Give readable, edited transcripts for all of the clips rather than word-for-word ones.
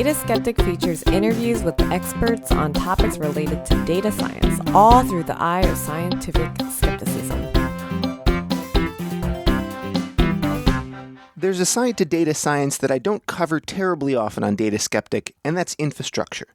Data Skeptic features interviews with experts on topics related to data science, all through the eye of scientific skepticism. There's a side to data science that I don't cover terribly often on Data Skeptic, and that's infrastructure.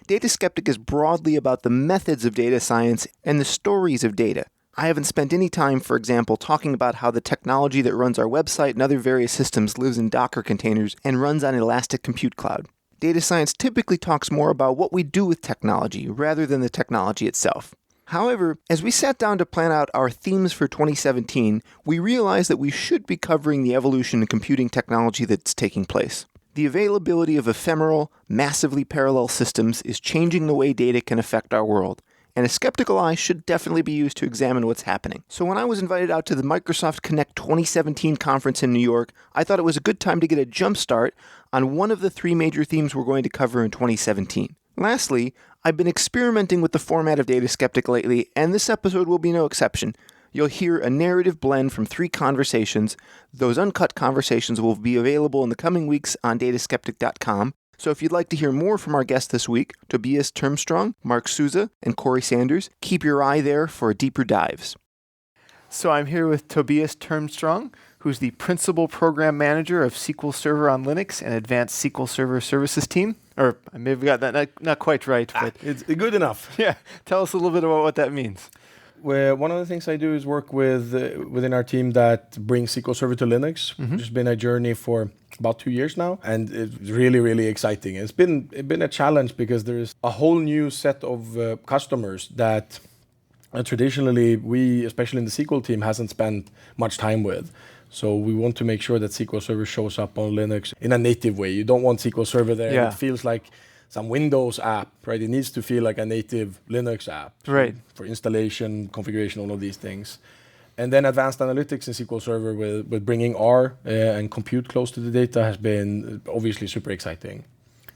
Data Skeptic is broadly about the methods of data science and the stories of data. I haven't spent any time, for example, talking about how the technology that runs our website and other various systems lives in Docker containers and runs on Elastic Compute Cloud. Data science typically talks more about what we do with technology rather than the technology itself. However, as we sat down to plan out our themes for 2017, we realized that we should be covering the evolution in computing technology that's taking place. The availability of ephemeral, massively parallel systems is changing the way data can affect our world, and a skeptical eye should definitely be used to examine what's happening. So when I was invited out to the Microsoft Connect 2017 conference in New York, I thought it was a good time to get a jump start on one of the three major themes we're going to cover in 2017. Lastly, I've been experimenting with the format of Data Skeptic lately, and this episode will be no exception. You'll hear a narrative blend from three conversations. Those uncut conversations will be available in the coming weeks on dataskeptic.com. So if you'd like to hear more from our guests this week, Tobias Ternström, Mark Souza, and Corey Sanders, keep your eye there for deeper dives. So I'm here with Tobias Ternström, who's the Principal Program Manager of SQL Server on Linux and Advanced SQL Server Services team. Or I may have got that not quite right, but it's good enough. Yeah, tell us a little bit about what that means. Well, one of the things I do is work with within our team that brings SQL Server to Linux, which has been a journey for about 2 years now, and it's really, really exciting. It's been a challenge because there's a whole new set of customers that traditionally we, especially in the SQL team, hasn't spent much time with. So we want to make sure that SQL Server shows up on Linux in a native way. You don't want SQL Server there. Yeah. It feels like some Windows app, right? It needs to feel like a native Linux app. Right. For installation, configuration, all of these things. And then advanced analytics in SQL Server with bringing R and compute close to the data has been obviously super exciting.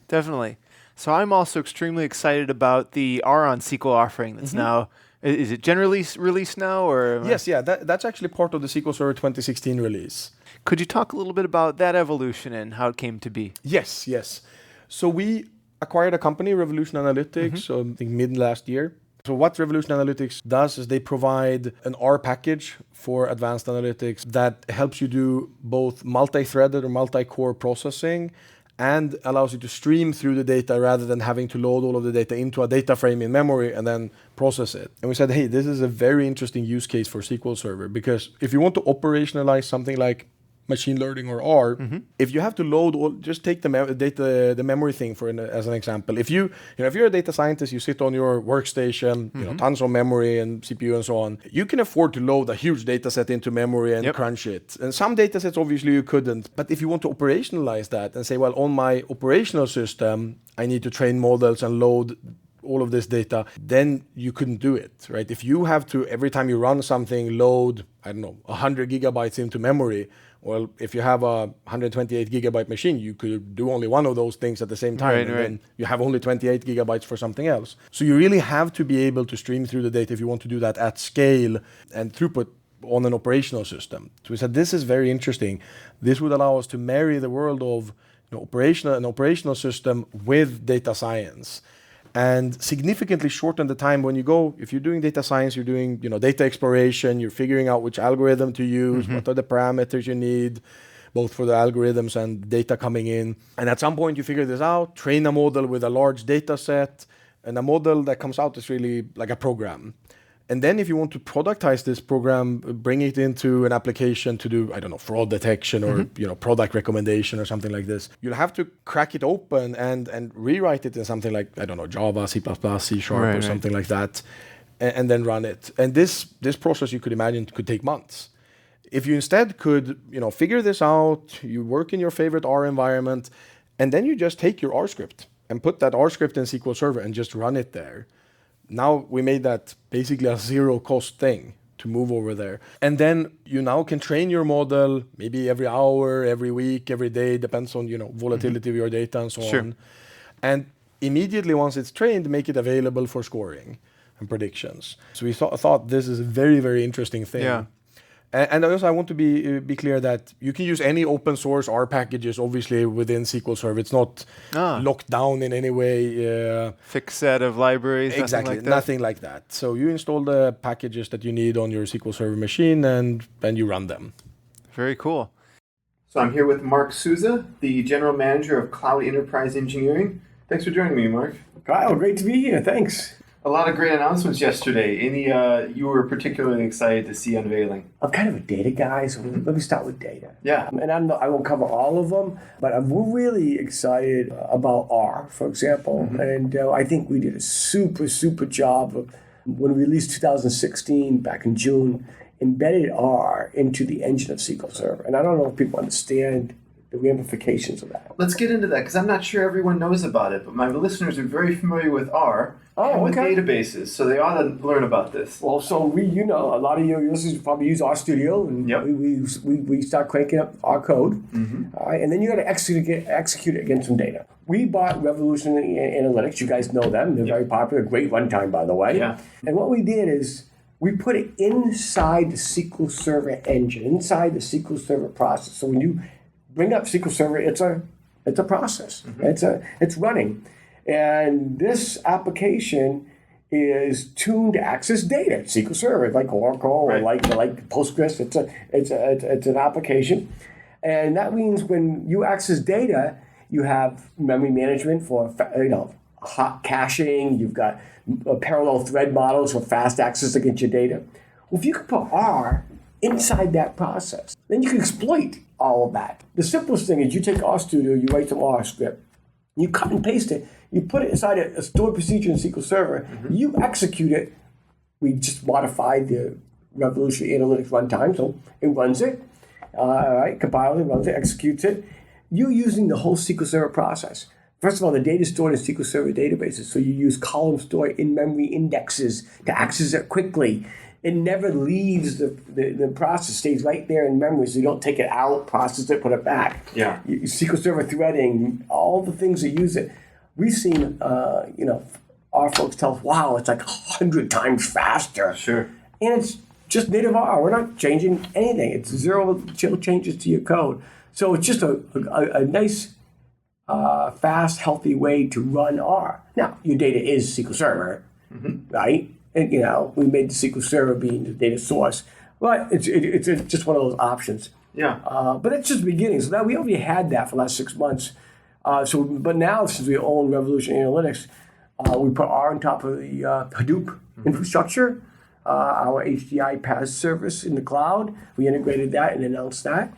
Definitely. So I'm also extremely excited about the R on SQL offering that's now, is it generally released now? Or Yes, that's actually part of the SQL Server 2016 release. Could you talk a little bit about that evolution and how it came to be? Yes. So we acquired a company, Revolution Analytics, so I think mid last year. So what Revolution Analytics does is they provide an R package for advanced analytics that helps you do both multi-threaded or multi-core processing and allows you to stream through the data rather than having to load all of the data into a data frame in memory and then process it. And we said, hey, this is a very interesting use case for SQL Server, because if you want to operationalize something like machine learning or R, if you have to load just take the memory thing as an example. If you're a data scientist, you sit on your workstation, tons of memory and CPU and so on. You can afford to load a huge data set into memory and crunch it. And some data sets obviously you couldn't. But if you want to operationalize that and say, well, on my operational system, I need to train models and load all of this data, then you couldn't do it, right? If you have to, every time you run something, load, 100 gigabytes into memory, well, if you have a 128 gigabyte machine, you could do only one of those things at the same time, then you have only 28 gigabytes for something else. So you really have to be able to stream through the data if you want to do that at scale and throughput on an operational system. So we said, this is very interesting. This would allow us to marry the world of an operational system with data science, and significantly shorten the time when if you're doing data science, you're doing data exploration, you're figuring out which algorithm to use, what are the parameters you need, both for the algorithms and data coming in. And at some point you figure this out, train a model with a large data set, and a model that comes out is really like a program. And then if you want to productize this program, bring it into an application to do, fraud detection or product recommendation or something like this, you'll have to crack it open and rewrite it in something like, Java, C++, C# or something like that, and then run it. And this process, you could imagine, could take months. If you instead could, figure this out, you work in your favorite R environment, and then you just take your R script and put that R script in SQL Server and just run it there. Now we made that basically a zero cost thing to move over there. And then you now can train your model maybe every hour, every week, every day, depends on, volatility of your data and so on. And immediately once it's trained, make it available for scoring and predictions. So we thought this is a very, very interesting thing. Yeah. And also, I want to be clear that you can use any open source R packages, obviously, within SQL Server. It's not locked down in any way. Fixed set of libraries, Exactly, nothing like that. So you install the packages that you need on your SQL Server machine, and then you run them. Very cool. So I'm here with Mark Souza, the General Manager of Cloud Enterprise Engineering. Thanks for joining me, Mark. Kyle, great to be here. Thanks. A lot of great announcements yesterday. Any you were particularly excited to see unveiling? I'm kind of a data guy, so let me start with data. Yeah. And I won't cover all of them, but we're really excited about R, for example. And I think we did a super job of, when we released 2016, back in June, embedded R into the engine of SQL Server. And I don't know if people understand the ramifications of that. Let's get into that, because I'm not sure everyone knows about it, but my listeners are very familiar with R and with databases, so they ought to learn about this. Well, so a lot of your listeners probably use RStudio, and we start cranking up our code, all right, and then you got to execute it against some data. We bought Revolution Analytics. You guys know them. They're very popular, great runtime, by the way. Yeah. And what we did is we put it inside the SQL Server engine, inside the SQL Server process. So when you bring up SQL Server, it's a process. It's running. And this application is tuned to access data. SQL Server, like Oracle or like Postgres. It's an application, and that means when you access data, you have memory management for hot caching. You've got parallel thread models for fast access against your data. Well, if you can put R inside that process, then you can exploit all of that. The simplest thing is you take RStudio, you write some R script, you cut and paste it, you put it inside a stored procedure in SQL Server, you execute it. We just modified the Revolution Analytics runtime, so it runs it, compiles it, runs it, executes it. You're using the whole SQL Server process. First of all, the data is stored in SQL Server databases, so you use column store in-memory indexes to access it quickly. It never leaves the process, stays right there in memory, so you don't take it out, process it, put it back. Yeah. SQL Server threading, all the things that use it. We've seen, our folks tell us, wow, it's like 100 times faster. Sure. And it's just native R. We're not changing anything. It's zero changes to your code. So it's just a nice, fast, healthy way to run R. Now, your data is SQL Server, right? And, we made the SQL Server being the data source. But it's just one of those options. Yeah. But it's just the beginning. So now we already had that for the last 6 months. But now, since we own Revolution Analytics, we put R on top of the Hadoop infrastructure, our HDI PaaS service in the cloud. We integrated that and announced that.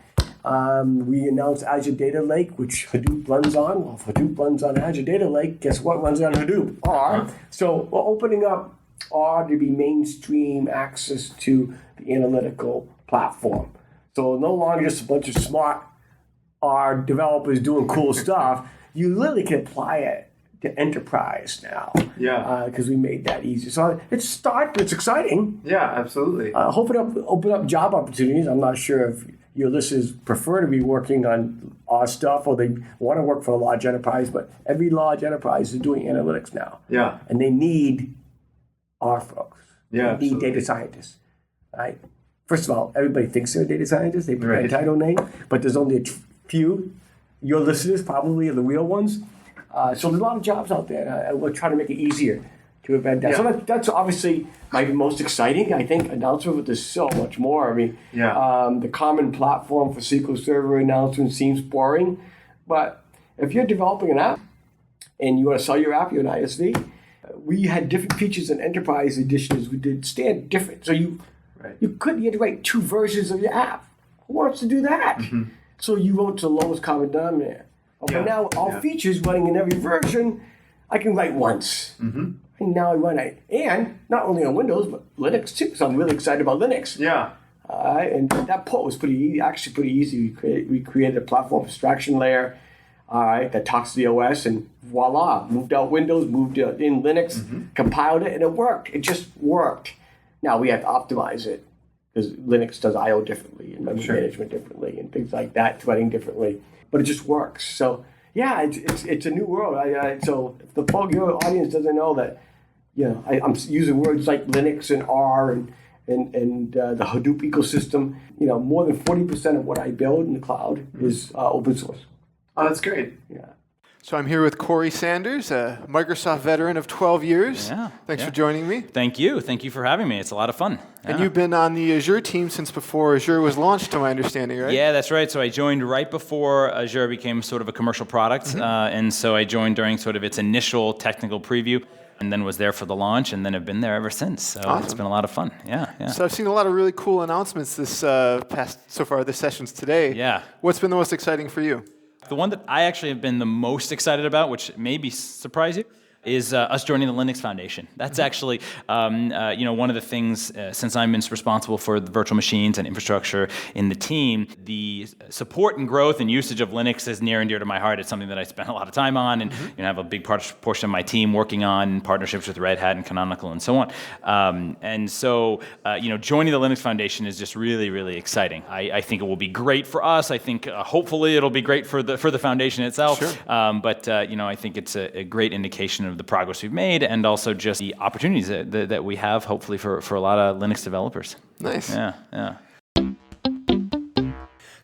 We announced Azure Data Lake, which Hadoop runs on. Well, if Hadoop runs on Azure Data Lake, guess what runs on Hadoop? R. So we're opening up R to be mainstream access to the analytical platform. So no longer just a bunch of smart R developers doing cool stuff. You literally can apply it to enterprise now. Yeah. Because we made that easy. So it's exciting. Yeah, absolutely. Open up job opportunities. I'm not sure if your listeners prefer to be working on our stuff or they want to work for a large enterprise, but every large enterprise is doing analytics now. Yeah. And they need our folks. Yeah. They need data scientists. Right? First of all, everybody thinks they're a data scientist. They put a title name, but there's only a few. Your listeners probably are the real ones. So there's a lot of jobs out there, and we're trying to make it easier to embed that. Yeah. So that's obviously my most exciting, I think, announcement, but there's so much more. I mean, the common platform for SQL Server announcement seems boring, but if you're developing an app and you want to sell your app, you're an ISV, we had different features in enterprise editions. We did stand different. So you couldn't integrate 2 versions of your app. Who wants to do that? So you wrote to the lowest common denominator. But now all features running in every version, I can write once. And now I run it. And not only on Windows, but Linux too. So I'm really excited about Linux. Yeah. And that port was pretty easy. We created a platform abstraction layer that talks to the OS, and voila, moved out Windows, moved in Linux, compiled it, and it worked. It just worked. Now we have to optimize it because Linux does I/O differently and memory management differently and things like that, threading differently. But it just works. So yeah, it's a new world. So if your audience doesn't know that, I'm using words like Linux and R and the Hadoop ecosystem. More than 40% of what I build in the cloud is open source. Oh, that's great. Yeah. So I'm here with Corey Sanders, a Microsoft veteran of 12 years. Yeah. Thanks for joining me. Thank you. Thank you for having me. It's a lot of fun. And you've been on the Azure team since before Azure was launched, to my understanding, right? Yeah, that's right. So I joined right before Azure became sort of a commercial product. And so I joined during sort of its initial technical preview and then was there for the launch and then have been there ever since. So It's been a lot of fun. Yeah. So I've seen a lot of really cool announcements this sessions today. Yeah. What's been the most exciting for you? The one that I actually have been the most excited about, which maybe surprise you, is us joining the Linux Foundation. That's actually, one of the things, since I'm responsible for the virtual machines and infrastructure in the team, the support and growth and usage of Linux is near and dear to my heart. It's something that I spend a lot of time on and have a big portion of my team working on partnerships with Red Hat and Canonical and so on. Joining the Linux Foundation is just really, really exciting. I think it will be great for us. I think hopefully it'll be great for the foundation itself. Sure. I think it's a great indication of the progress we've made and also just the opportunities that we have, hopefully, for a lot of Linux developers. Nice. Yeah.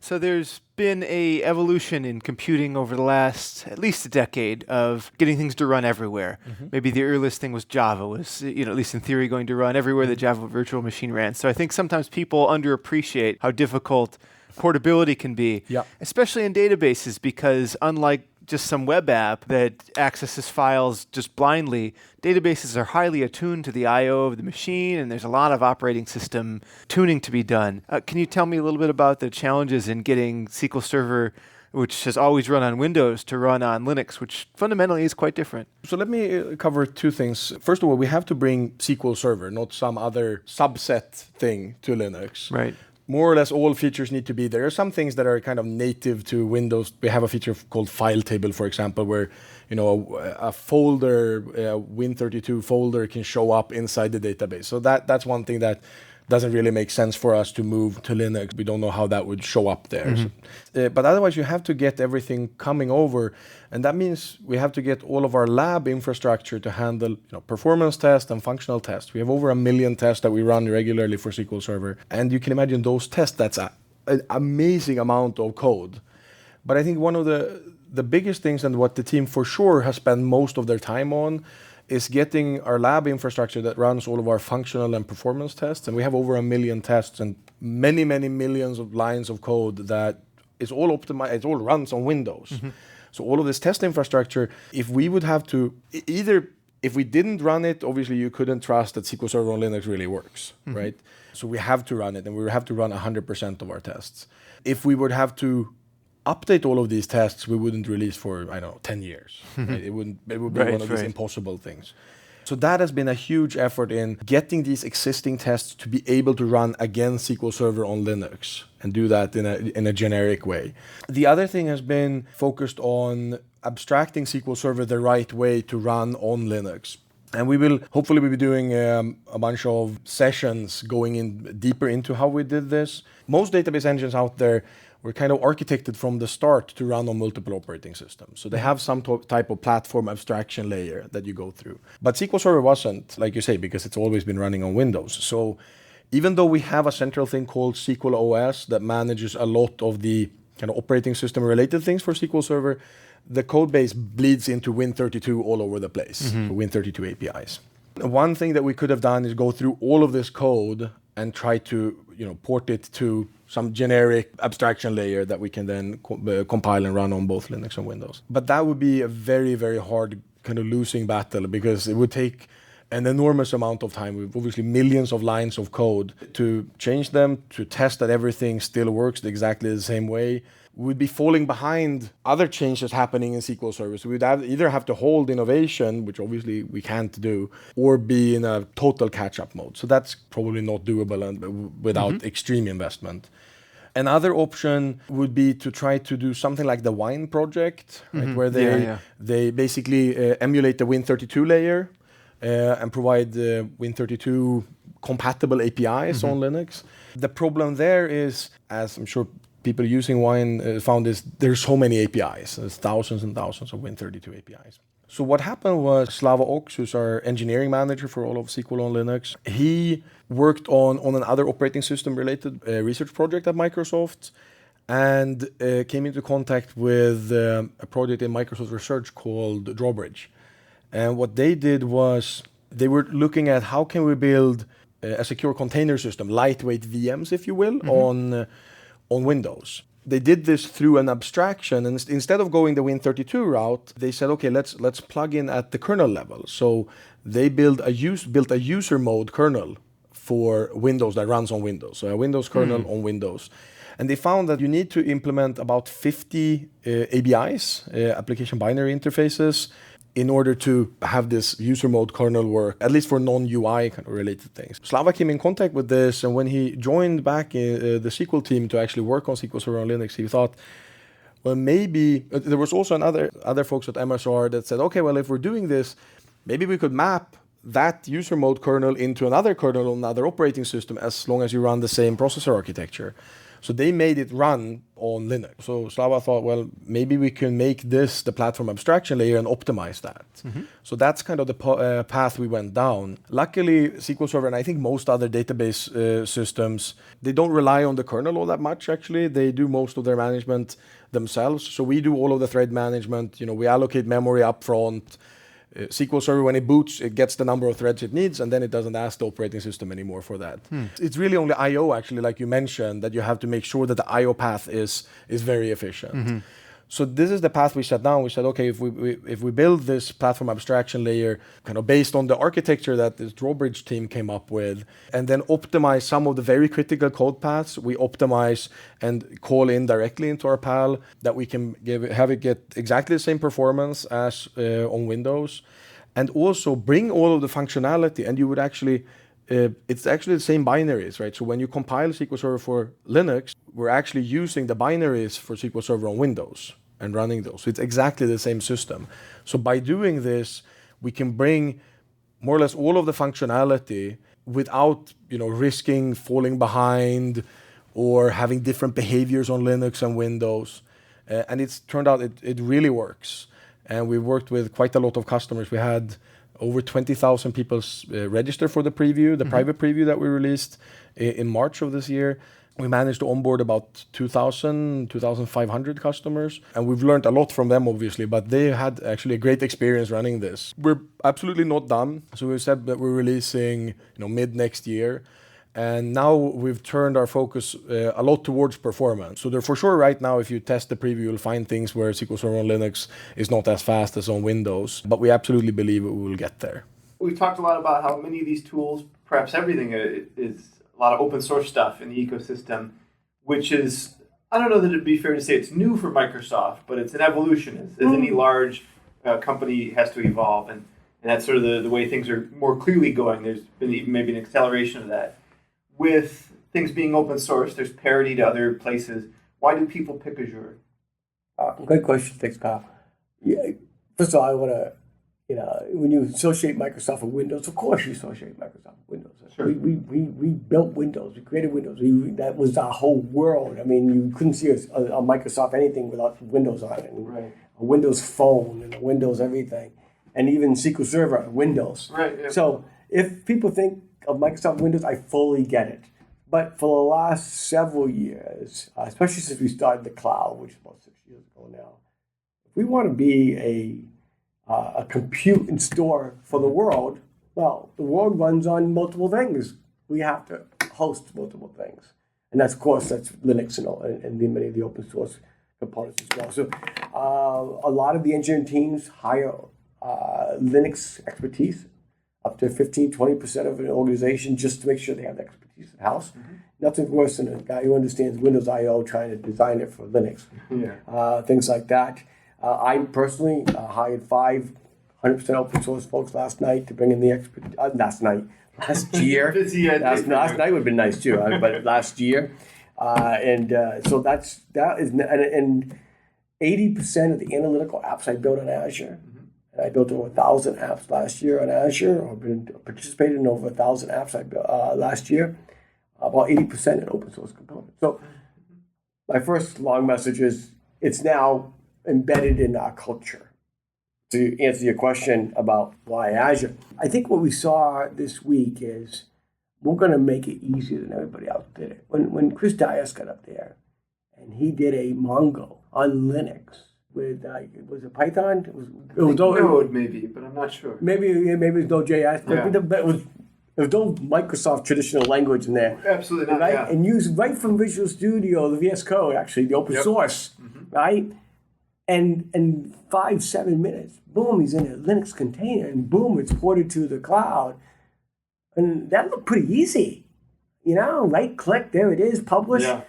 So there's been a evolution in computing over the last at least a decade of getting things to run everywhere. Maybe the earliest thing was Java was, at least in theory, going to run everywhere the Java virtual machine ran. So I think sometimes people underappreciate how difficult portability can be, especially in databases, because unlike just some web app that accesses files just blindly, databases are highly attuned to the I/O of the machine, and there's a lot of operating system tuning to be done. Can you tell me a little bit about the challenges in getting SQL Server, which has always run on Windows, to run on Linux, which fundamentally is quite different? So let me cover two things. First of all, we have to bring SQL Server, not some other subset thing, to Linux. Right. More or less all features need to be there. There are some things that are kind of native to Windows. We have a feature called file table, for example, where a folder, Win32 folder can show up inside the database. So that's one thing that doesn't really make sense for us to move to Linux. We don't know how that would show up there. But otherwise, you have to get everything coming over. And that means we have to get all of our lab infrastructure to handle performance tests and functional tests. We have over 1 million tests that we run regularly for SQL Server. And you can imagine those tests, that's an amazing amount of code. But I think one of the biggest things, and what the team for sure has spent most of their time on, is getting our lab infrastructure that runs all of our functional and performance tests. And we have over 1 million tests and many, many millions of lines of code that is all optimized. It all runs on Windows. So all of this test infrastructure, if we would have to, if we didn't run it, obviously you couldn't trust that SQL Server on Linux really works, right? So we have to run it, and we have to run 100% of our tests. If we would have to update all of these tests, we wouldn't release for, 10 years. Right? It would be one of these impossible things. So that has been a huge effort in getting these existing tests to be able to run against SQL Server on Linux and do that in a generic way. The other thing has been focused on abstracting SQL Server the right way to run on Linux. And we will hopefully be doing a bunch of sessions going in deeper into how we did this. Most database engines out there were kind of architected from the start to run on multiple operating systems. So they have some type of platform abstraction layer that you go through. But SQL Server wasn't, like you say, because it's always been running on Windows. So even though we have a central thing called SQL OS that manages a lot of the kind of operating system related things for SQL Server, the code base bleeds into Win32 all over the place, Win32 APIs. One thing that we could have done is go through all of this code and try to port it to some generic abstraction layer that we can then compile and run on both Linux and Windows. But that would be a very, very hard kind of losing battle, because it would take an enormous amount of time, with obviously millions of lines of code, to change them, to test that everything still works exactly the same way. We'd be falling behind other changes happening in SQL Server. So we'd either have to hold innovation, which obviously we can't do, or be in a total catch-up mode. So that's probably not doable without extreme investment. Another option would be to try to do something like the Wine project, right, where they basically emulate the Win32 layer and provide the Win32 compatible APIs on Linux. The problem there is, as I'm sure people using Wine found, is there's so many APIs. There's thousands and thousands of Win32 APIs. So what happened was Slava Ox, who's our engineering manager for all of SQL on Linux, he worked on another operating system related research project at Microsoft and came into contact with a project in Microsoft Research called Drawbridge. And what they did was they were looking at how can we build a secure container system, lightweight VMs, if you will, on Windows. They did this through an abstraction, and instead of going the Win32 route, they said, okay, let's plug in at the kernel level. So they built a user mode kernel for Windows that runs on Windows. So a Windows kernel on Windows. And they found that you need to implement about 50 ABIs, application binary interfaces, in order to have this user mode kernel work, at least for non-UI kind of related things. Slava came in contact with this, and when he joined back the SQL team to actually work on SQL Server on Linux, he thought, well, maybe there was also other folks at MSR that said, okay, well, if we're doing this, maybe we could map that user mode kernel into another kernel on another operating system as long as you run the same processor architecture. So they made it run on Linux. So Slava thought, well, maybe we can make this the platform abstraction layer and optimize that. So that's kind of the path we went down. Luckily, SQL Server and I think most other database systems, they don't rely on the kernel all that much, actually. They do most of their management themselves. So we do all of the thread management. We allocate memory up front. SQL Server, when it boots, it gets the number of threads it needs, and then it doesn't ask the operating system anymore for that. It's really only I/O, actually, like you mentioned, that you have to make sure that the I/O path is very efficient. So this is the path we set down. We said, okay, if we build this platform abstraction layer kind of based on the architecture that this Drawbridge team came up with, and then optimize some of the very critical code paths, we optimize and call in directly into our PAL that we can have it get exactly the same performance as on Windows, and also bring all of the functionality. And you would actually it's actually the same binaries, right? So when you compile SQL Server for Linux, we're actually using the binaries for SQL Server on Windows and running those. So it's exactly the same system. So by doing this, we can bring more or less all of the functionality without, risking falling behind or having different behaviors on Linux and Windows. And it's turned out it really works. And we worked with quite a lot of customers. We had over 20,000 people register for the preview, the private preview that we released in March of this year. We managed to onboard about 2,500 customers. And we've learned a lot from them, obviously, but they had actually a great experience running this. We're absolutely not done. So we said that we're releasing mid next year. And now we've turned our focus a lot towards performance. So there, for sure, right now, if you test the preview, you'll find things where SQL Server on Linux is not as fast as on Windows. But we absolutely believe we will get there. We've talked a lot about how many of these tools, perhaps everything, is a lot of open source stuff in the ecosystem, which is, I don't know that it'd be fair to say it's new for Microsoft, but it's an evolution. As any large company has to evolve. And that's sort of the way things are more clearly going. There's been maybe an acceleration of that. With things being open source, there's parity to other places. Why do people pick Azure? Great question. Thanks, Kyle. Yeah, first of all, I want to, when you associate Microsoft with Windows, of course you associate Microsoft with Windows. Sure. We built Windows. We created Windows. That was our whole world. I mean, you couldn't see a Microsoft anything without Windows on it. And right. A Windows phone and a Windows everything. And even SQL Server, Windows. Right. Yeah. So if people think of Microsoft Windows, I fully get it. But for the last several years, especially since we started the cloud, which is about 6 years ago now, if we want to be a compute and store for the world, well, the world runs on multiple things. We have to host multiple things. And that's, of course, that's Linux and many of the open source components as well. So a lot of the engineering teams hire Linux expertise, up to 15-20% of an organization, just to make sure they have the expertise in-house. Nothing worse than a guy who understands Windows I/O trying to design it for Linux. Things like that. I personally hired 5 100% open source folks last night to bring in the expertise. Last year. Last night would have been nice too, but last year. So that is, and 80% of the analytical apps I built on Azure. And I built over 1,000 apps last year on Azure, or participated in over 1,000 apps I built last year, about 80% in open source components. So my first long message is it's now embedded in our culture. To answer your question about why Azure, I think what we saw this week is we're going to make it easier than everybody else did it. When Chris Dias got up there and he did a Mongo on Linux with, was it Python? It was Node maybe, but I'm not sure. Maybe it was Node.js, but it was no Microsoft traditional language in there. Absolutely not, right? yeah. And used right from Visual Studio, the VS Code, actually, the open source, right? And 5-7 minutes, boom, he's in a Linux container, and boom, it's ported to the cloud. And that looked pretty easy. Right click, there it is, publish. Yeah.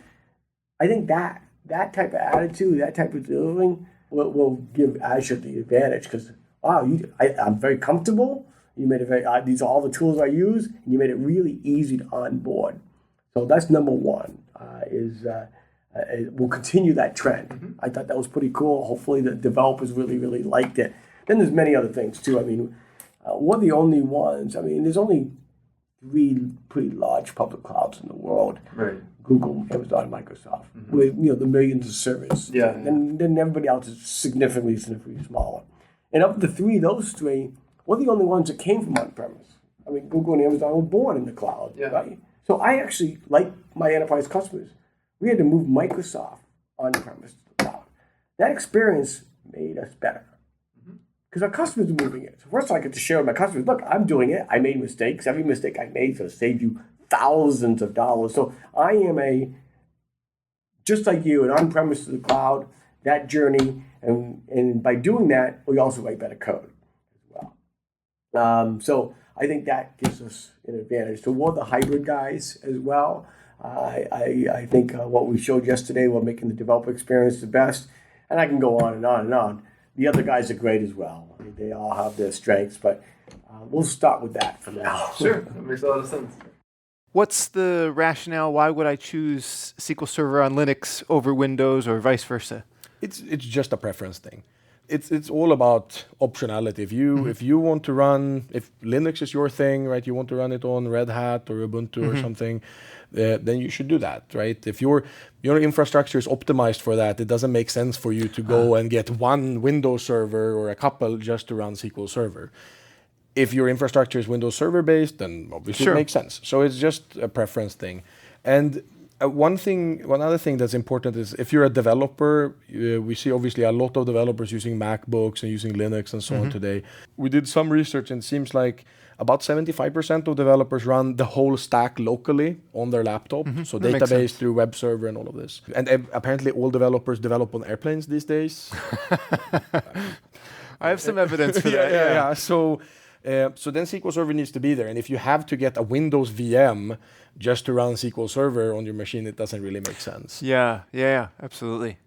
I think that type of attitude, that type of delivering will give Azure the advantage because, wow, I'm very comfortable. You made it very, these are all the tools I use, and you made it really easy to onboard. So that's number one, we'll continue that trend. I thought that was pretty cool. Hopefully the developers really, really liked it. Then there's many other things too. I mean, we're the only ones. There's only 3 pretty large public clouds in the world. Right. Google, Amazon, Microsoft, with the millions of servers. Yeah. And then everybody else is significantly smaller. And of the 3, those 3, we're the only ones that came from on-premise. Google and Amazon were born in the cloud, right? So I actually, like my enterprise customers, we had to move Microsoft on-premise to the cloud. That experience made us better because our customers are moving it. So first I get to share with my customers, look, I'm doing it. I made mistakes. Every mistake I made is going to save you thousands of dollars. So I am just like you, an on-premise to the cloud, that journey. And by doing that, we also write better code as well. So I think that gives us an advantage. So we're the hybrid guys as well. I think what we showed yesterday, we're making the developer experience the best. And I can go on and on and on. The other guys are great as well. They all have their strengths, but we'll start with that for now. Sure, that makes a lot of sense. What's the rationale? Why would I choose SQL Server on Linux over Windows or vice versa? It's just a preference thing. It's all about optionality. If you want to run, if Linux is your thing, right? You want to run it on Red Hat or Ubuntu or something, then you should do that, right? If your infrastructure is optimized for that, it doesn't make sense for you to go and get one Windows server or a couple just to run SQL Server. If your infrastructure is Windows Server based, then obviously it makes sense. So it's just a preference thing. And one other thing that's important is if you're a developer, we see obviously a lot of developers using MacBooks and using Linux and so on today. We did some research and it seems like about 75% of developers run the whole stack locally on their laptop. So database through web server and all of this. And apparently all developers develop on airplanes these days. I have some evidence for that. Yeah. So then SQL Server needs to be there. And if you have to get a Windows VM just to run SQL Server on your machine, it doesn't really make sense. Yeah, absolutely.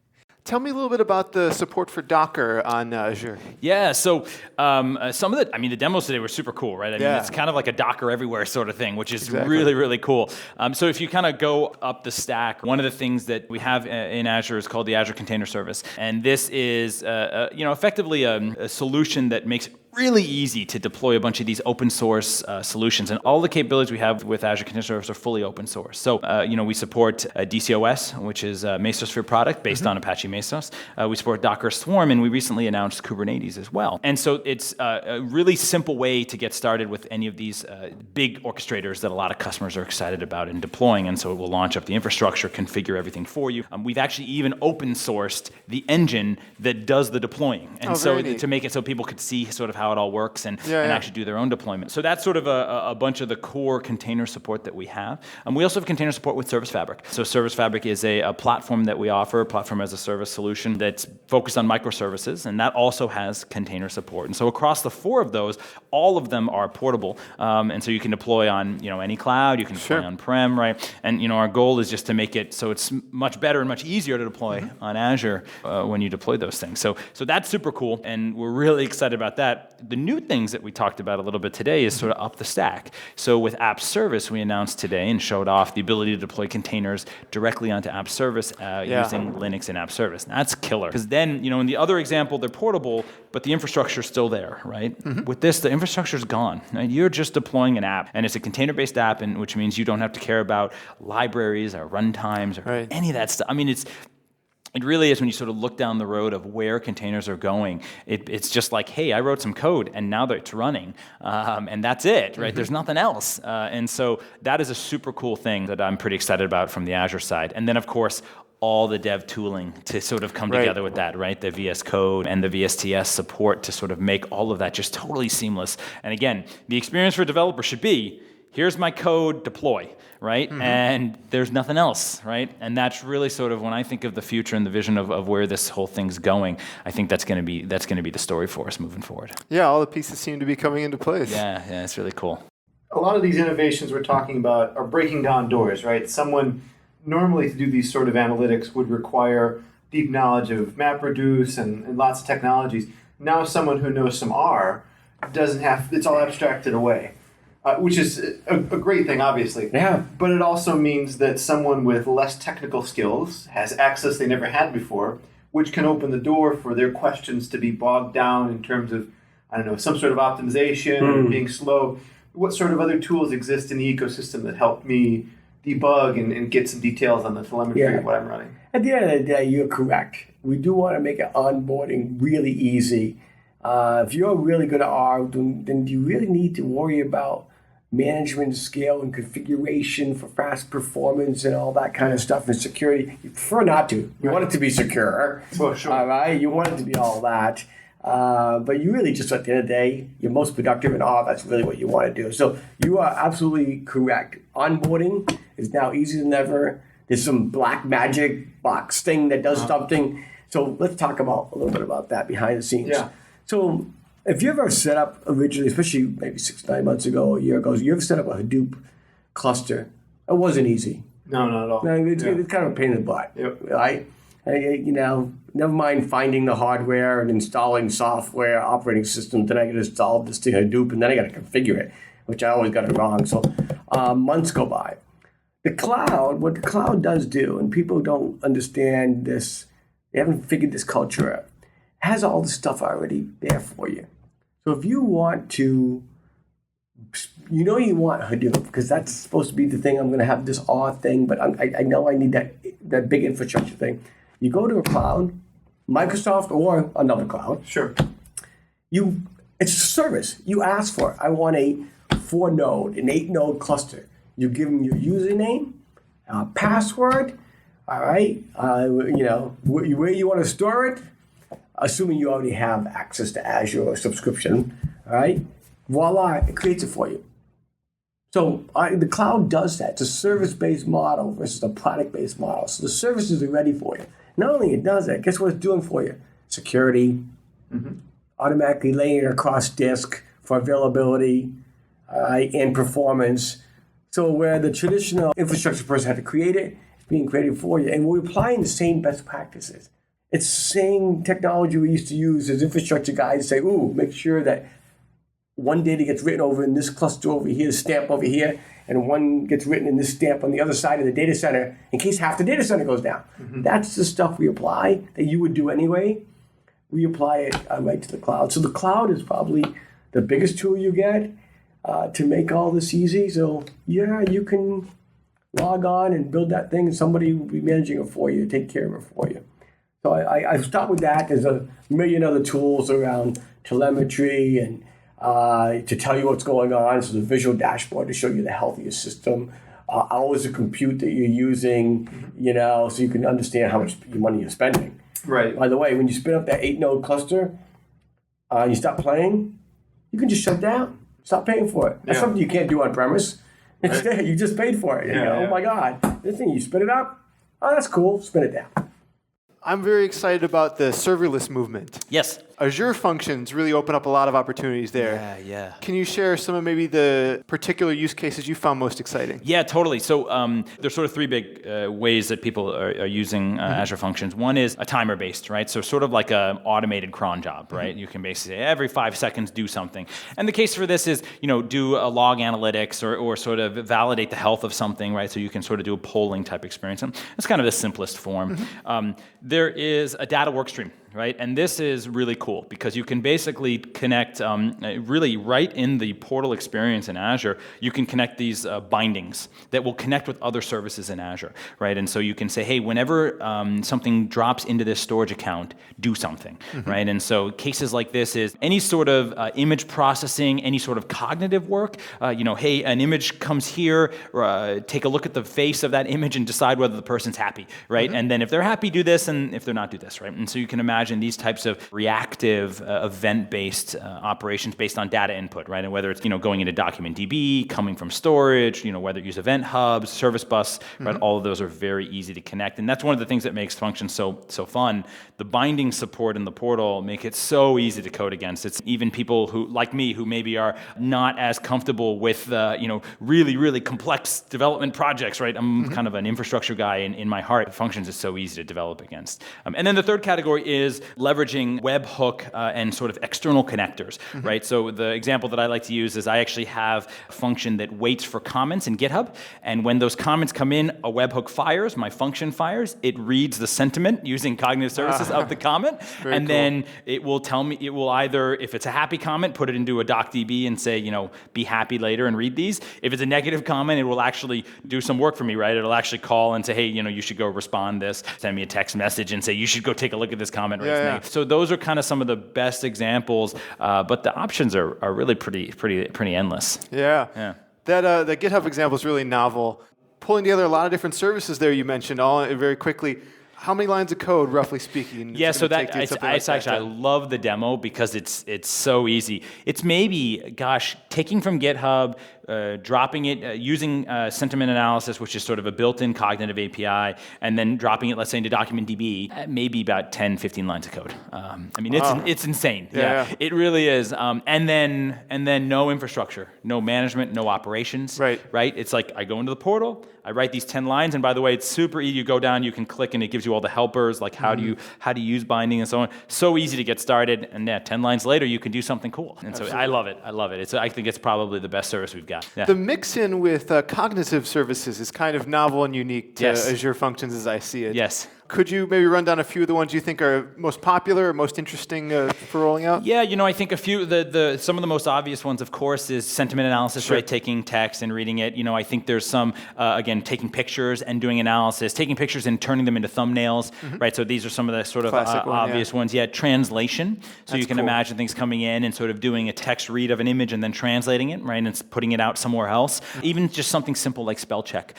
Tell me a little bit about the support for Docker on Azure. Yeah, so some of the demos today were super cool, right? It's kind of like a Docker everywhere sort of thing, which is really, really cool. So if you kind of go up the stack, one of the things that we have in Azure is called the Azure Container Service. And this is effectively a solution that makes it really easy to deploy a bunch of these open source solutions. And all the capabilities we have with Azure Container Service are fully open source. So, we support DCOS, which is a Mesosphere product based on Apache Mesos. We support Docker Swarm, and we recently announced Kubernetes as well. And so it's a really simple way to get started with any of these big orchestrators that a lot of customers are excited about in deploying. And so it will launch up the infrastructure, configure everything for you. We've actually even open sourced the engine that does the deploying. And so to make it so people could see sort of how it all works and actually do their own deployment. So that's sort of a bunch of the core container support that we have. We also have container support with Service Fabric. So Service Fabric is a platform that we offer, a platform as a service solution that's focused on microservices, and that also has container support. And so across the 4 of those, all of them are portable. And so you can deploy on any cloud, you can deploy on-prem, right? And our goal is just to make it so it's much better and much easier to deploy on Azure when you deploy those things. So that's super cool, and we're really excited about that. The new things that we talked about a little bit today is sort of up the stack. So with App Service, we announced today and showed off the ability to deploy containers directly onto App Service using Linux and App Service. And that's killer. Because then, in the other example, they're portable, but the infrastructure is still there, right? With this, the infrastructure is gone. Right? You're just deploying an app, and it's a container-based app, which means you don't have to care about libraries or runtimes or any of that stuff. it really is when you sort of look down the road of where containers are going. It's just like, hey, I wrote some code and now that it's running, and that's it, right? There's nothing else. And so that is a super cool thing that I'm pretty excited about from the Azure side. And then, of course, all the dev tooling to sort of come together with that, right? The VS Code and the VSTS support to sort of make all of that just totally seamless. And again, the experience for a developer should be, here's my code, deploy, right? And there's nothing else, right? And that's really sort of when I think of the future and the vision of where this whole thing's going, I think that's going to be the story for us moving forward. Yeah, all the pieces seem to be coming into place. Yeah, it's really cool. A lot of these innovations we're talking about are breaking down doors, right? Someone normally to do these sort of analytics would require deep knowledge of MapReduce and lots of technologies. Now someone who knows some R doesn't have, it's all abstracted away, which is a great thing, obviously. Yeah. But it also means that someone with less technical skills has access they never had before, which can open the door for their questions to be bogged down in terms of, I don't know, some sort of optimization or being slow. What sort of other tools exist in the ecosystem that help me debug and get some details on the telemetry of what I'm running? At the end of the day, you're correct. We do want to make it onboarding really easy. If you're really good at R, then you really need to worry about management, scale, and configuration for fast performance and all that kind of stuff and security. You prefer not to. You want it to be secure. Well, sure. All right? You want it to be all that. But you really just, at the end of the day, you're most productive in R. That's really what you want to do. So you are absolutely correct. Onboarding is now easier than ever. There's some black magic box thing that does something. So let's talk about a little bit about that behind the scenes. Yeah. So if you ever set up originally, especially maybe 6-9 months ago, a year ago, you ever set up a Hadoop cluster? It wasn't easy. No, not at all. It's kind of a pain in the butt, right? Never mind finding the hardware and installing software, operating system. Then I got to install this thing Hadoop, and then I got to configure it, which I always got it wrong. So months go by. The cloud, what the cloud does do, and people don't understand this, they haven't figured this culture out, has all the stuff already there for you. So if you want to, you want Hadoop, because that's supposed to be the thing. I'm going to have this R thing, but I know I need that big infrastructure thing. You go to a cloud, Microsoft or another cloud. Sure. It's a service. You ask for it. I want a 4-node, an 8-node cluster. You give them your username, password, all right, where you want to store it, assuming you already have access to Azure or subscription, all right, voila, it creates it for you. So the cloud does that. It's a service-based model versus a product-based model. So the services are ready for you. Not only it does that, guess what it's doing for you? Security, automatically laying it across disk for availability and performance. So where the traditional infrastructure person had to create it, it's being created for you. And we're applying the same best practices. It's the same technology we used to use as infrastructure guys say, make sure that one data gets written over in this cluster over here, stamp over here, and one gets written in this stamp on the other side of the data center in case half the data center goes down. That's the stuff we apply that you would do anyway. We apply it right to the cloud. So the cloud is probably the biggest tool you get to make all this easy. So you can log on and build that thing and somebody will be managing it for you, take care of it for you. So I start with that. There's a million other tools around telemetry and to tell you what's going on. So the visual dashboard to show you the health of your system, hours of compute that you're using, so you can understand how much money you're spending. Right. By the way, when you spin up that 8-node cluster, you stop playing, you can just shut down. Stop paying for it. That's something you can't do on premise. It's there. You just paid for it. Oh my God. This thing, you spin it up. Oh, that's cool. Spin it down. I'm very excited about the serverless movement. Yes. Azure functions really open up a lot of opportunities there. Yeah. Can you share some of maybe the particular use cases you found most exciting? Yeah, totally. So there's sort of 3 big ways that people are using Azure Functions. One is a timer-based, right? So sort of like an automated cron job, right? You can basically say every 5 seconds do something. And the case for this is, do a log analytics or sort of validate the health of something, right? So you can sort of do a polling type experience. And that's kind of the simplest form. There is a data workstream, right? And this is really cool because you can basically connect, really right in the portal experience in Azure, you can connect these bindings that will connect with other services in Azure, right? And so you can say, hey, whenever something drops into this storage account, do something, right? And so cases like this is any sort of image processing, any sort of cognitive work, hey, an image comes here, take a look at the face of that image and decide whether the person's happy, right? And then if they're happy, do this, and if they're not, do this, right? And so you can imagine these types of reactive, event-based operations based on data input, right? And whether it's, going into DocumentDB, coming from storage, whether you use event hubs, service bus, right? All of those are very easy to connect. And that's one of the things that makes functions so fun. The binding support in the portal make it so easy to code against. It's even people who, like me, who maybe are not as comfortable with, really, really complex development projects, right? I'm kind of an infrastructure guy in my heart. Functions is so easy to develop against. And then the third category is leveraging webhook and sort of external connectors, right? So the example that I like to use is I actually have a function that waits for comments in GitHub, and when those comments come in, a webhook fires, my function fires, it reads the sentiment using cognitive services of the comment, and cool. Then it will tell me, it will either, if it's a happy comment, put it into a docdb and say, be happy later and read these. If it's a negative comment, it will actually do some work for me, right? It'll actually call and say, hey, you should go respond this, send me a text message and say, you should go take a look at this comment. Right? So those are kind of some of the best examples, but the options are really pretty endless. Yeah. That the GitHub example is really novel. Pulling together a lot of different services there you mentioned all very quickly. How many lines of code, roughly speaking? Yeah, so I love the demo because it's so easy. It's maybe, taking from GitHub, dropping it, using sentiment analysis, which is sort of a built-in cognitive API, and then dropping it, let's say, into DocumentDB, maybe about 10, 15 lines of code. It's insane. Yeah, it really is. And then no infrastructure, no management, no operations. Right. It's like I go into the portal, I write these 10 lines, and by the way, it's super easy. You go down, you can click, and it gives you all the helpers, like how do you use binding and so on. So easy to get started, and 10 lines later, you can do something cool. And so I love it. I think it's probably the best service we've got. Yeah. The mix-in with cognitive services is kind of novel and unique to Azure Functions as I see it. Yes. Could you maybe run down a few of the ones you think are most popular or most interesting for rolling out? Yeah, I think a few, some of the most obvious ones, of course, is sentiment analysis, right? Taking text and reading it. I think there's some, again, taking pictures and doing analysis, taking pictures and turning them into thumbnails, right? So these are some of the sort of obvious ones. Yeah, translation. So you can imagine things coming in and sort of doing a text read of an image and then translating it, right? And putting it out somewhere else. Even just something simple like spell check,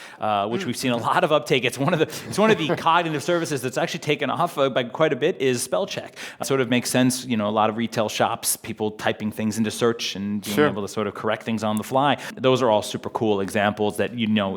which we've seen a lot of uptake. It's one of the cognitive services that's actually taken off by quite a bit is spell check. It sort of makes sense, a lot of retail shops, people typing things into search and being able to sort of correct things on the fly. Those are all super cool examples that,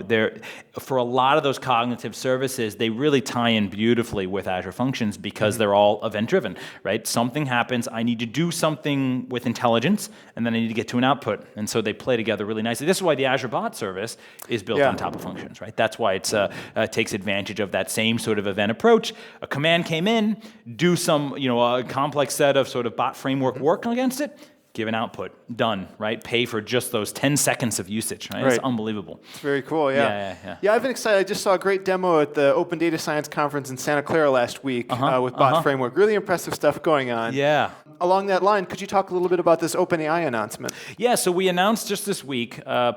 they're, for a lot of those cognitive services, they really tie in beautifully with Azure Functions because they're all event-driven, right? Something happens, I need to do something with intelligence, and then I need to get to an output. And so they play together really nicely. This is why the Azure Bot service is built on top of Functions, right? That's why it takes advantage of that same sort of event approach. A command came in, do some, a complex set of sort of bot framework work against it, give an output, done, right? Pay for just those 10 seconds of usage, right? It's unbelievable. It's very cool, yeah. I've been excited. I just saw a great demo at the Open Data Science Conference in Santa Clara last week with Bot Framework. Really impressive stuff going on. Yeah. Along that line, could you talk a little bit about this OpenAI announcement? Yeah, so we announced just this week a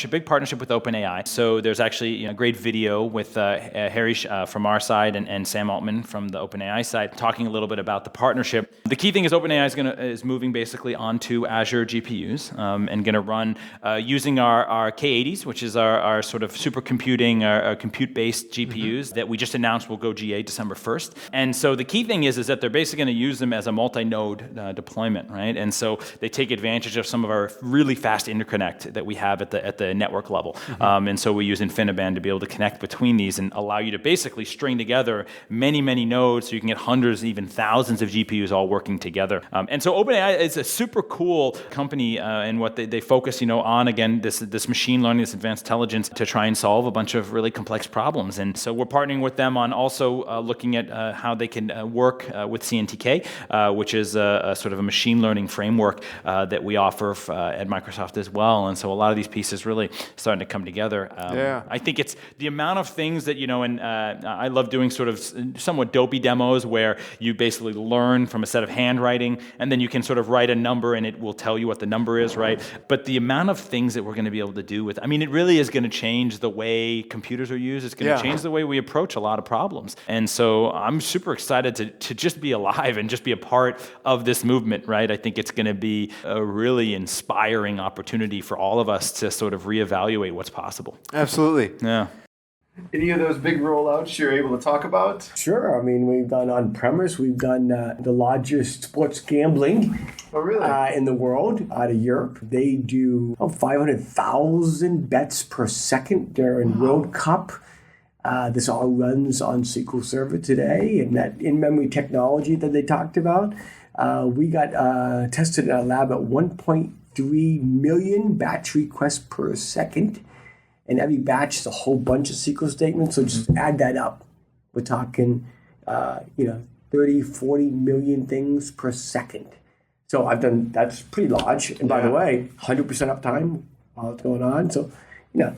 big partnership with OpenAI. So there's actually a great video with Harish from our side and Sam Altman from the OpenAI side talking a little bit about the partnership. The key thing is OpenAI is moving basically onto Azure GPUs and going to run using our K80s, which is our sort of supercomputing, our compute-based GPUs that we just announced will go GA December 1st. And so the key thing is that they're basically going to use them as a multi-node deployment, right? And so they take advantage of some of our really fast interconnect that we have at the network level. And so we use InfiniBand to be able to connect between these and allow you to basically string together many, many nodes so you can get hundreds, even thousands of GPUs all working together. And so OpenAI is a super cool company in what they focus, on, again, this machine learning, this advanced intelligence to try and solve a bunch of really complex problems. And so we're partnering with them on also looking at how they can work with CNTK, which is a sort of a machine learning framework that we offer at Microsoft as well. And so a lot of these pieces really starting to come together. I think it's the amount of things that, and I love doing sort of somewhat dopey demos where you basically learn from a set of handwriting, and then you can sort of write a number and it will tell you what the number is, right? But the amount of things that we're going to be able to do with, it really is going to change the way computers are used. It's going to change the way we approach a lot of problems. And so I'm super excited to just be alive and just be a part of this movement, right? I think it's going to be a really inspiring opportunity for all of us to sort of reevaluate what's possible. Absolutely. Yeah. Any of those big rollouts you're able to talk about? Sure. We've done on-premise. We've done the largest sports gambling in the world out of Europe. They do 500,000 bets per second during World Cup. This all runs on SQLServer today, and that in-memory technology that they talked about. We got tested in our lab at 1.3 million batch requests per second. And every batch is a whole bunch of SQL statements. So just add that up. We're talking, 30, 40 million things per second. So that's pretty large. And by the way, 100% uptime while it's going on. So,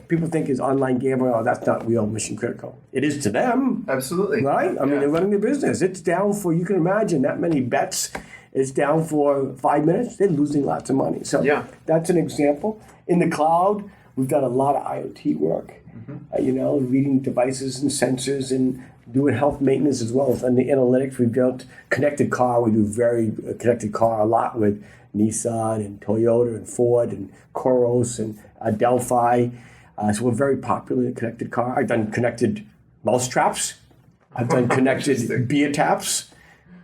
people think it's online gambling, that's not real mission critical. It is to them. Absolutely. Right? They're running their business. It's down for, you can imagine that many bets. It's down for 5 minutes. They're losing lots of money. So that's an example. In the cloud, we've done a lot of IoT work, reading devices and sensors and doing health maintenance as well as on the analytics. We've built connected car. We do very connected car a lot with Nissan and Toyota and Ford and Coros and Delphi. So we're very popular in connected car. I've done connected mouse traps. I've done connected beer taps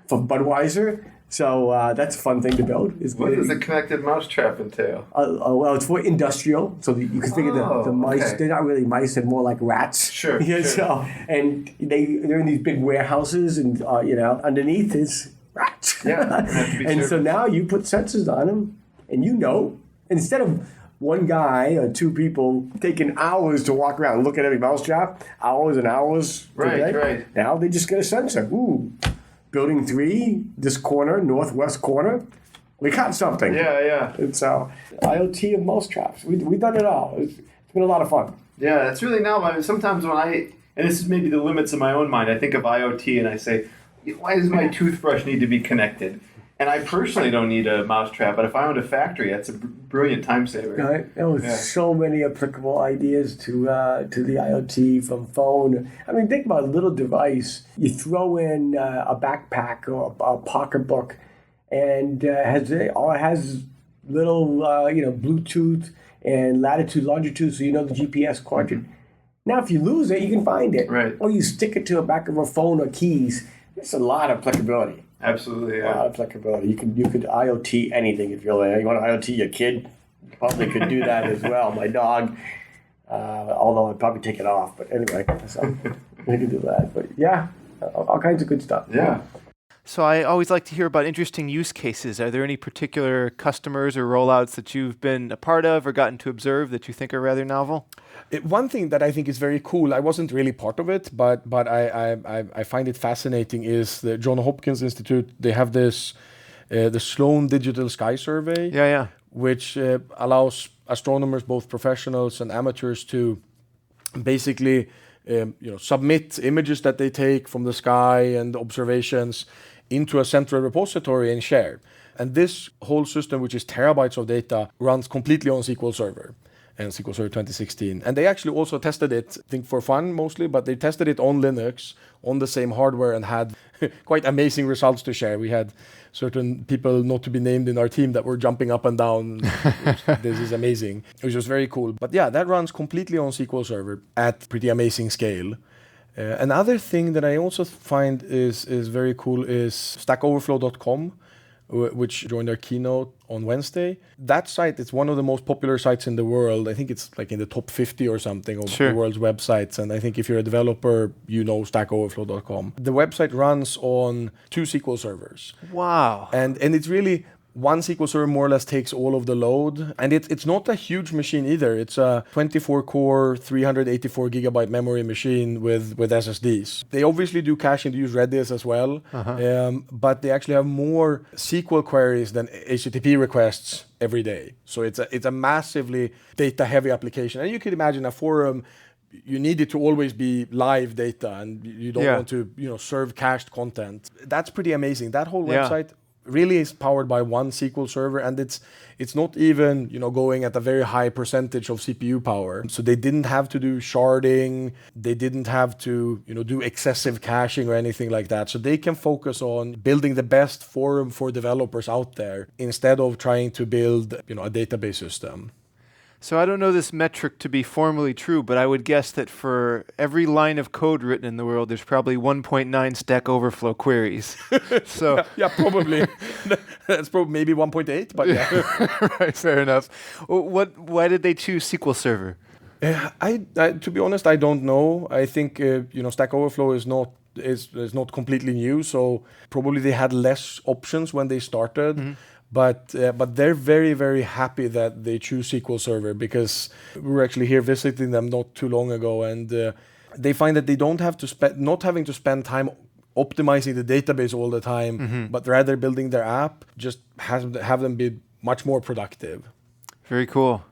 for Budweiser. So that's a fun thing to build. What does a connected mousetrap entail? Well, it's for industrial. So you can think of the mice. They're not really mice. They're more like rats. Sure. So, and they're in these big warehouses, and underneath is rats. And so now you put sensors on them, and instead of one guy or two people taking hours to walk around and look at every mousetrap, hours and hours. Right. Now they just get a sensor. Ooh. Building 3, this corner, northwest corner, we caught something. Yeah. It's IoT and mouse traps. We've done it all. It's been a lot of fun. Yeah, it's really now. Sometimes when and this is maybe the limits of my own mind, I think of IoT and I say, why does my toothbrush need to be connected? And I personally don't need a mousetrap, but if I owned a factory, that's a brilliant time saver. Right. So many applicable ideas to the IoT from phone. Think about a little device. You throw in a backpack or a pocketbook, and has little Bluetooth and latitude, longitude, so the GPS quadrant. Now, if you lose it, you can find it. Right. Or you stick it to the back of a phone or keys. There's a lot of applicability. Absolutely, A lot of applicability. You could IoT anything if you want to IoT your kid. You probably could do that as well. My dog, although I'd probably take it off. But anyway, so we could do that. But yeah, all kinds of good stuff. Yeah. So I always like to hear about interesting use cases. Are there any particular customers or rollouts that you've been a part of or gotten to observe that you think are rather novel? One thing that I think is very cool, I wasn't really part of it, but I find it fascinating, is the Johns Hopkins Institute. They have this, the Sloan Digital Sky Survey, which allows astronomers, both professionals and amateurs, to basically submit images that they take from the sky and observations into a central repository and share. And this whole system, which is terabytes of data, runs completely on SQLServer and SQLServer 2016. And they actually also tested it, I think for fun mostly, but they tested it on Linux, on the same hardware, and had quite amazing results to share. We had certain people not to be named in our team that were jumping up and down. This is amazing, which was very cool. But yeah, that runs completely on SQLServer at pretty amazing scale. Another thing that I also find is very cool is stackoverflow.com, which joined our keynote on Wednesday. That site is one of the most popular sites in the world. I think it's like in the top 50 or something of the world's websites. And I think if you're a developer, stackoverflow.com. The website runs on 2 SQL servers. Wow. And it's really one SQL Server more or less takes all of the load. And it's not a huge machine either. It's a 24-core, 384 gigabyte memory machine with SSDs. They obviously do caching to use Redis as well, but they actually have more SQL queries than HTTP requests every day. So it's a massively data-heavy application. And you could imagine a forum, you need it to always be live data, and you don't want to serve cached content. That's pretty amazing. That whole website really is powered by one SQL Server, and it's not even going at a very high percentage of CPU power. So they didn't have to do sharding, they didn't have to do excessive caching or anything like that. So they can focus on building the best forum for developers out there instead of trying to build a database system. So I don't know this metric to be formally true, but I would guess that for every line of code written in the world, there's probably 1.9 Stack Overflow queries. So yeah, probably. That's probably maybe 1.8, but yeah. Right, fair enough. Why did they choose SQL Server? I to be honest, I don't know. I think Stack Overflow is not completely new, so probably they had less options when they started. Mm-hmm. But they're very, very happy that they choose SQL Server, because we were actually here visiting them not too long ago, and they find that they don't have to not having to spend time optimizing the database all the time, but rather building their app, just have them be much more productive. Very cool.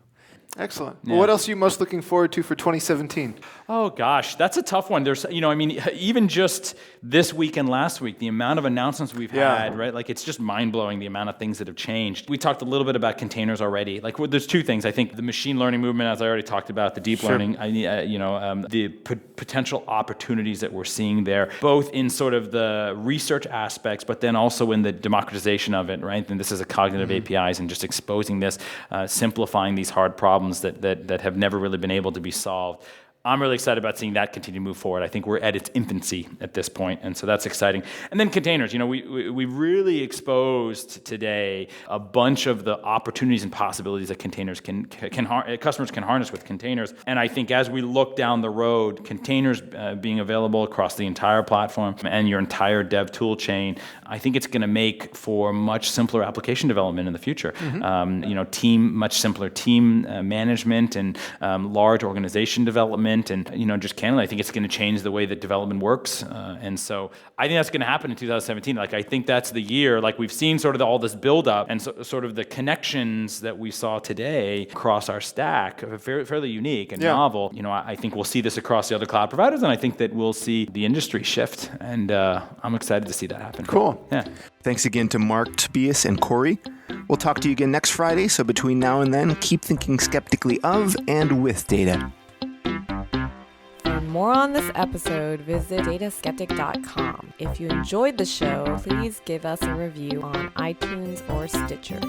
Excellent. Yeah. Well, what else are you most looking forward to for 2017? Oh gosh, that's a tough one. There's, even just this week and last week, the amount of announcements we've had, right? Like, it's just mind-blowing, the amount of things that have changed. We talked a little bit about containers already. Like, there's two things. I think the machine learning movement, as I already talked about, the deep learning, the potential opportunities that we're seeing there, both in sort of the research aspects, but then also in the democratization of it, right? And this is a cognitive APIs and just exposing this, simplifying these hard problems that have never really been able to be solved. I'm really excited about seeing that continue to move forward. I think we're at its infancy at this point, and so that's exciting. And then containers, we really exposed today a bunch of the opportunities and possibilities that containers customers can harness with containers. And I think as we look down the road, containers being available across the entire platform and your entire dev tool chain, I think it's going to make for much simpler application development in the future. Much simpler team management and large organization development. And, just candidly, I think it's going to change the way that development works. And so I think that's going to happen in 2017. Like, I think that's the year. Like, we've seen sort of all this buildup and sort of the connections that we saw today across our stack are fairly unique and novel. I think we'll see this across the other cloud providers, and I think that we'll see the industry shift. And I'm excited to see that happen. Cool. Yeah. Thanks again to Mark, Tobias, and Corey. We'll talk to you again next Friday. So between now and then, keep thinking skeptically of and with data. For more on this episode, visit dataskeptic.com. If you enjoyed the show, please give us a review on iTunes or Stitcher.